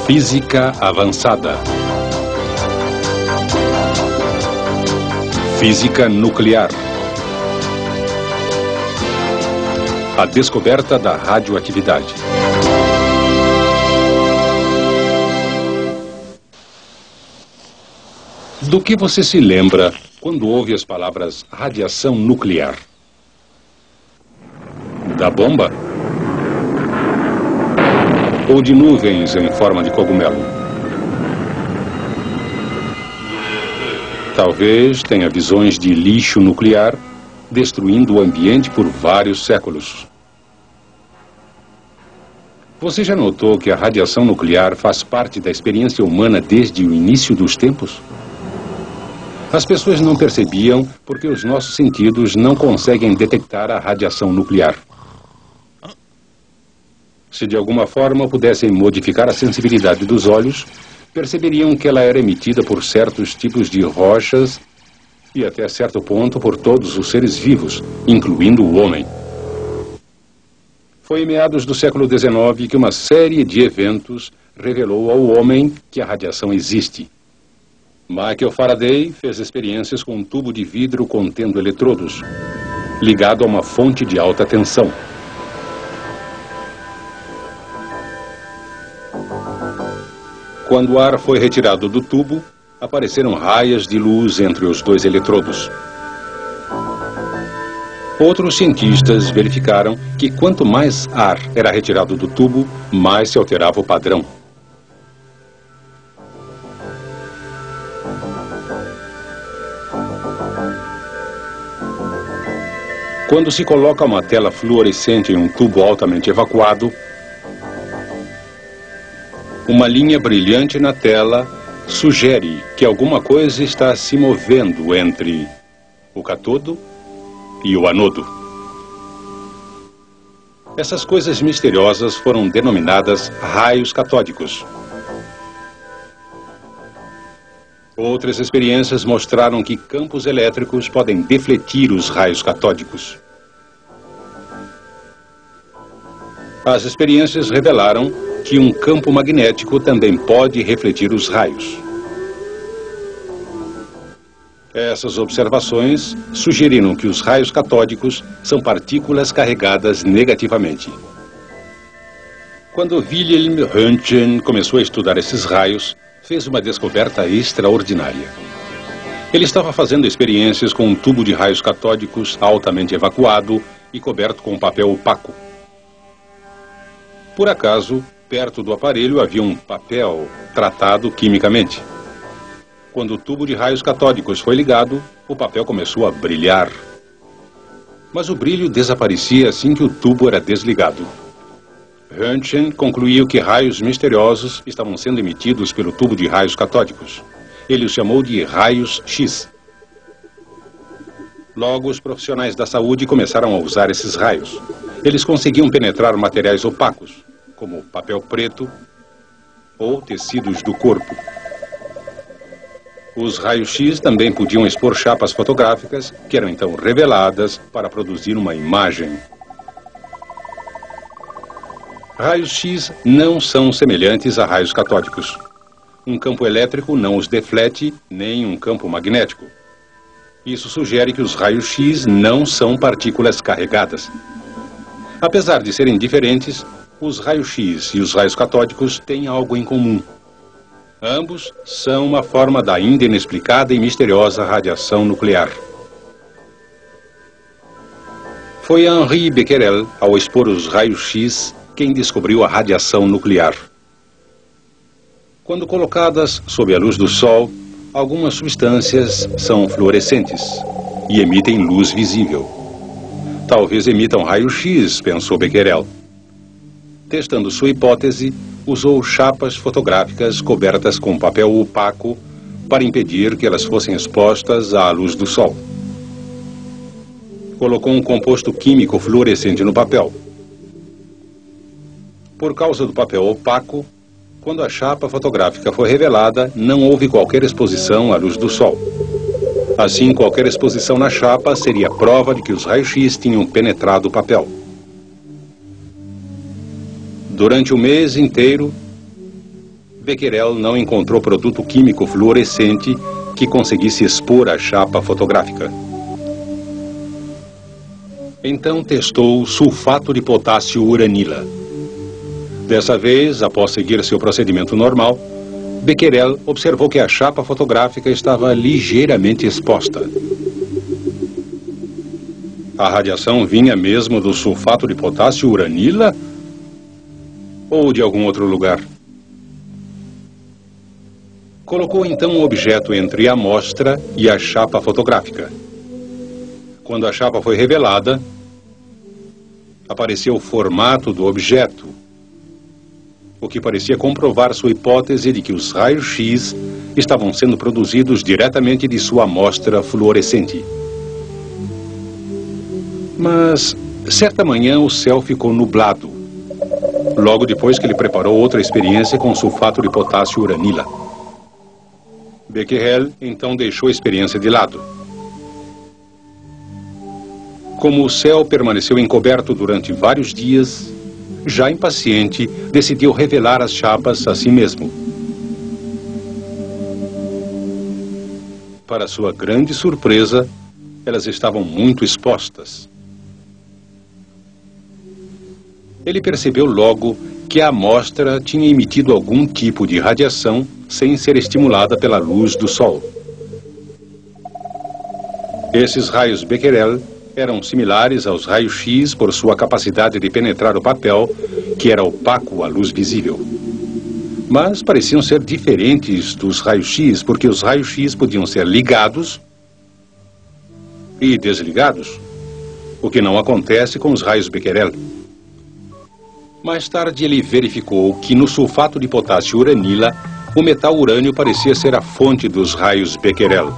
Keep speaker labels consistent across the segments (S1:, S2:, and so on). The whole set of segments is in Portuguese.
S1: Física avançada. Física nuclear. A descoberta da radioatividade. Do que você se lembra quando ouve as palavras radiação nuclear? Da bomba? Ou de nuvens em forma de cogumelo? Talvez tenha visões de lixo nuclear destruindo o ambiente por vários séculos. Você já notou que a radiação nuclear faz parte da experiência humana desde o início dos tempos? As pessoas não percebiam porque os nossos sentidos não conseguem detectar a radiação nuclear. Se de alguma forma pudessem modificar a sensibilidade dos olhos, perceberiam que ela era emitida por certos tipos de rochas e até certo ponto por todos os seres vivos, incluindo o homem. Foi em meados do século XIX que uma série de eventos revelou ao homem que a radiação existe. Michael Faraday fez experiências com um tubo de vidro contendo eletrodos, ligado a uma fonte de alta tensão. Quando o ar foi retirado do tubo, apareceram raias de luz entre os dois eletrodos. Outros cientistas verificaram que quanto mais ar era retirado do tubo, mais se alterava o padrão. Quando se coloca uma tela fluorescente em um tubo altamente evacuado, uma linha brilhante na tela sugere que alguma coisa está se movendo entre o cátodo e o anodo. Essas coisas misteriosas foram denominadas raios catódicos. Outras experiências mostraram que campos elétricos podem defletir os raios catódicos. As experiências revelaram que um campo magnético também pode refletir os raios. Essas observações sugeriram que os raios catódicos são partículas carregadas negativamente. Quando Wilhelm Röntgen começou a estudar esses raios, fez uma descoberta extraordinária. Ele estava fazendo experiências com um tubo de raios catódicos altamente evacuado e coberto com papel opaco. Por acaso, perto do aparelho havia um papel tratado quimicamente. Quando o tubo de raios catódicos foi ligado, o papel começou a brilhar. Mas o brilho desaparecia assim que o tubo era desligado. Röntgen concluiu que raios misteriosos estavam sendo emitidos pelo tubo de raios catódicos. Ele os chamou de raios X. Logo, os profissionais da saúde começaram a usar esses raios. Eles conseguiam penetrar materiais opacos, como papel preto ou tecidos do corpo. Os raios-x também podiam expor chapas fotográficas, que eram então reveladas para produzir uma imagem. Raios-x não são semelhantes a raios catódicos. Um campo elétrico não os deflete, nem um campo magnético. Isso sugere que os raios-x não são partículas carregadas. Apesar de serem diferentes, os raios-x e os raios catódicos têm algo em comum. Ambos são uma forma da ainda inexplicada e misteriosa radiação nuclear. Foi Henri Becquerel, ao expor os raios-x, quem descobriu a radiação nuclear. Quando colocadas sob a luz do Sol, algumas substâncias são fluorescentes e emitem luz visível. Talvez emitam raio-x, pensou Becquerel. Testando sua hipótese, usou chapas fotográficas cobertas com papel opaco para impedir que elas fossem expostas à luz do sol. Colocou um composto químico fluorescente no papel. Por causa do papel opaco, quando a chapa fotográfica foi revelada, não houve qualquer exposição à luz do sol. Assim, qualquer exposição na chapa seria prova de que os raios-x tinham penetrado o papel. Durante o mês inteiro, Becquerel não encontrou produto químico fluorescente que conseguisse expor a chapa fotográfica. Então testou sulfato de potássio uranila. Dessa vez, após seguir seu procedimento normal, Becquerel observou que a chapa fotográfica estava ligeiramente exposta. A radiação vinha mesmo do sulfato de potássio uranila? Ou de algum outro lugar? Colocou então um objeto entre a amostra e a chapa fotográfica. Quando a chapa foi revelada, apareceu o formato do objeto, o que parecia comprovar sua hipótese de que os raios X estavam sendo produzidos diretamente de sua amostra fluorescente. Mas, certa manhã, o céu ficou nublado, logo depois que ele preparou outra experiência com sulfato de potássio uranila. Becquerel então deixou a experiência de lado. Como o céu permaneceu encoberto durante vários dias, já impaciente, decidiu revelar as chapas a si mesmo. Para sua grande surpresa, elas estavam muito expostas. Ele percebeu logo que a amostra tinha emitido algum tipo de radiação sem ser estimulada pela luz do sol. Esses raios Becquerel eram similares aos raios X por sua capacidade de penetrar o papel, que era opaco à luz visível. Mas pareciam ser diferentes dos raios X, porque os raios X podiam ser ligados e desligados, o que não acontece com os raios Becquerel. Mais tarde ele verificou que no sulfato de potássio uranila, o metal urânio parecia ser a fonte dos raios Becquerel.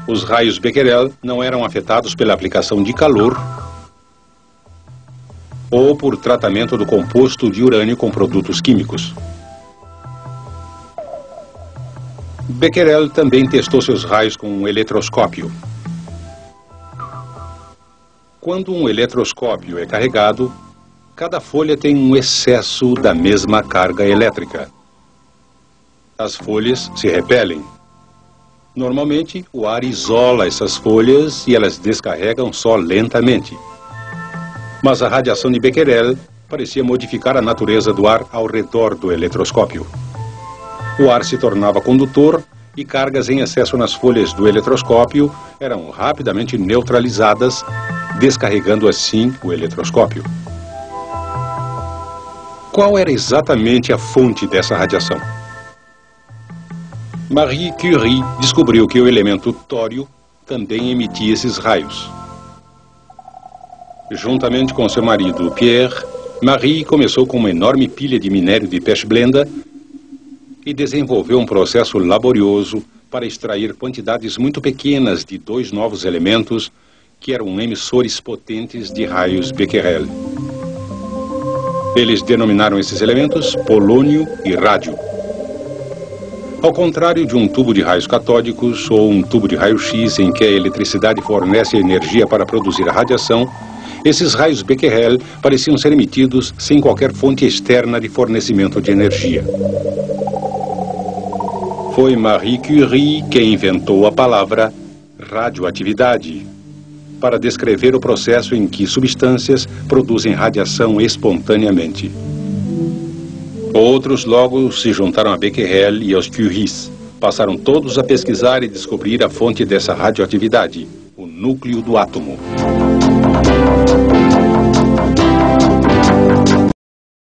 S1: Os raios Becquerel não eram afetados pela aplicação de calor ou por tratamento do composto de urânio com produtos químicos. Becquerel também testou seus raios com um eletroscópio. Quando um eletroscópio é carregado, cada folha tem um excesso da mesma carga elétrica. As folhas se repelem. Normalmente, o ar isola essas folhas e elas descarregam só lentamente. Mas a radiação de Becquerel parecia modificar a natureza do ar ao redor do eletroscópio. O ar se tornava condutor e cargas em excesso nas folhas do eletroscópio eram rapidamente neutralizadas, descarregando assim o eletroscópio. Qual era exatamente a fonte dessa radiação? Marie Curie descobriu que o elemento tório também emitia esses raios. Juntamente com seu marido Pierre, Marie começou com uma enorme pilha de minério de pechblenda e desenvolveu um processo laborioso para extrair quantidades muito pequenas de dois novos elementos que eram emissores potentes de raios Becquerel. Eles denominaram esses elementos polônio e rádio. Ao contrário de um tubo de raios catódicos ou um tubo de raio-x em que a eletricidade fornece energia para produzir a radiação, esses raios Becquerel pareciam ser emitidos sem qualquer fonte externa de fornecimento de energia. Foi Marie Curie quem inventou a palavra radioatividade para descrever o processo em que substâncias produzem radiação espontaneamente. Outros logo se juntaram a Becquerel e aos Curies. Passaram todos a pesquisar e descobrir a fonte dessa radioatividade, o núcleo do átomo.